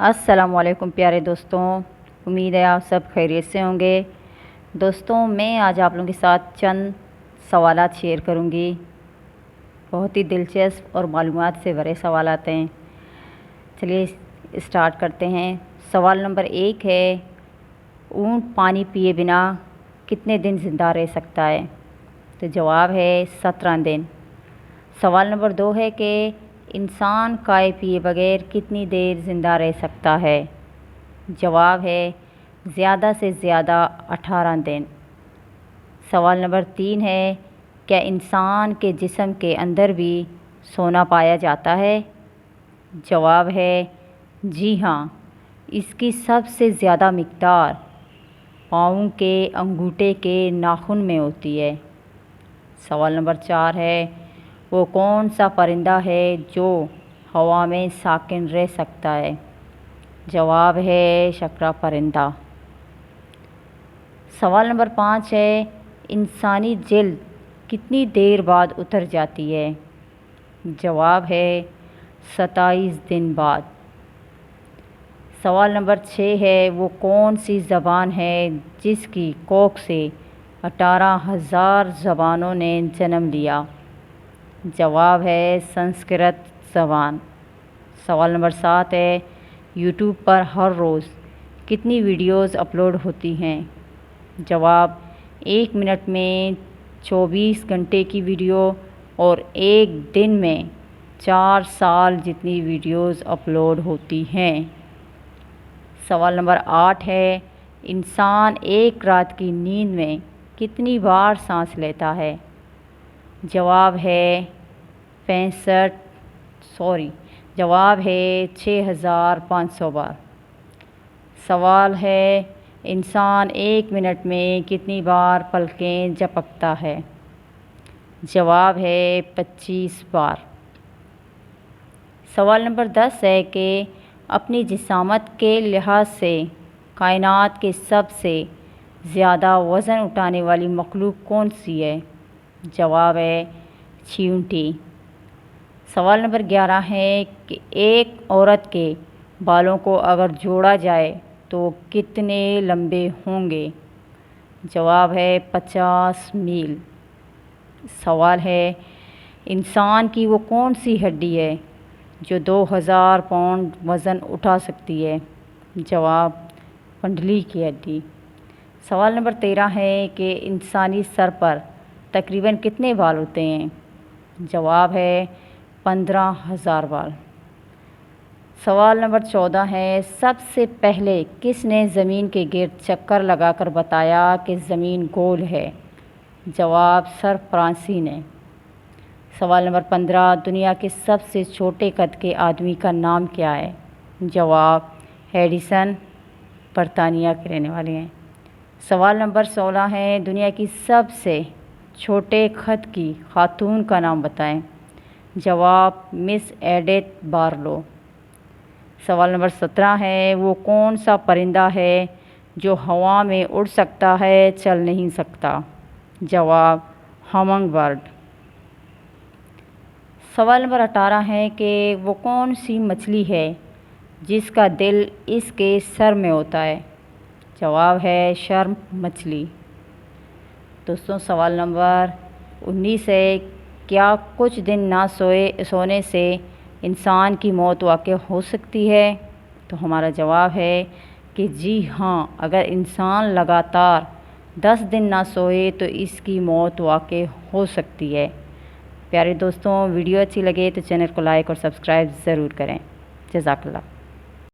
अस्सलाम वालेकुम प्यारे दोस्तों, उम्मीद है आप सब खैरियत से होंगे। दोस्तों, मैं आज आप लोगों के साथ चंद सवालात शेयर करूंगी। बहुत ही दिलचस्प और मालूमात से भरे सवालात हैं। चलिए स्टार्ट करते हैं। सवाल नंबर 1 है, ऊँट पानी पिए बिना कितने दिन ज़िंदा रह सकता है? तो जवाब है 17 दिन। सवाल नंबर 2 है कि इंसान खाए पिए बगैर कितनी देर ज़िंदा रह सकता है? जवाब है ज़्यादा से ज़्यादा 18 दिन। सवाल नंबर 3 है, क्या इंसान के जिस्म के अंदर भी सोना पाया जाता है? जवाब है जी हाँ, इसकी सबसे ज़्यादा मिक़दार पाँव के अंगूठे के नाखून में होती है। सवाल नंबर 4 है, वो कौन सा परिंदा है जो हवा में साकिन रह सकता है? जवाब है शकरा परिंदा। सवाल नंबर 5 है, इंसानी जिल्द कितनी देर बाद उतर जाती है? जवाब है 27 दिन बाद। सवाल नंबर 6 है, वो कौन सी ज़बान है जिसकी कोख से 18,000 ज़बानों ने जन्म लिया? जवाब है संस्कृत ज़बान। सवाल नंबर 7 है, यूट्यूब पर हर रोज़ कितनी वीडियोज़ अपलोड होती हैं? जवाब 1 मिनट में 24 घंटे की वीडियो और 1 दिन में 4 साल जितनी वीडियोज़ अपलोड होती हैं। सवाल नंबर 8 है, इंसान एक रात की नींद में कितनी बार सांस लेता है? जवाब है 6500 बार। सवाल है, इंसान 1 मिनट में कितनी बार पलकें झपकता है? जवाब है 25 बार। सवाल नंबर 10 है कि अपनी जिसामत के लिहाज से कायनात के सबसे ज़्यादा वज़न उठाने वाली मखलूक कौन सी है? जवाब है चींटी। सवाल नंबर 11 है कि एक औरत के बालों को अगर जोड़ा जाए तो कितने लंबे होंगे? जवाब है 50 मील। सवाल है, इंसान की वो कौन सी हड्डी है जो 2000 पाउंड वज़न उठा सकती है? जवाब पंडली की हड्डी। सवाल नंबर 13 है कि इंसानी सर पर तकरीबन कितने बाल होते हैं? जवाब है 15,000 बाल। सवाल नंबर 14 है, सबसे पहले किसने ज़मीन के गिर्द चक्कर लगाकर बताया कि ज़मीन गोल है? जवाब सर फ्रांसी ने। सवाल नंबर 15, दुनिया के सबसे छोटे कद के आदमी का नाम क्या है? जवाब एडिसन, बरतानिया के रहने वाले हैं। सवाल नंबर 16 है, दुनिया की सबसे छोटे कद की खातून का नाम बताएं? जवाब मिस एडिथ बार्लो। सवाल नंबर 17 है, वो कौन सा परिंदा है जो हवा में उड़ सकता है, चल नहीं सकता? जवाब हमिंग बर्ड। सवाल नंबर 18 है कि वो कौन सी मछली है जिसका दिल इसके सर में होता है? जवाब है शर्म मछली। दोस्तों, सवाल नंबर 19 है, क्या कुछ दिन ना सोने से इंसान की मौत वाक़ई हो सकती है? तो हमारा जवाब है कि जी हाँ, अगर इंसान लगातार 10 दिन ना सोए तो इसकी मौत वाक़ई हो सकती है। प्यारे दोस्तों, वीडियो अच्छी लगे तो चैनल को लाइक और सब्सक्राइब ज़रूर करें। जज़ाकल्लाह।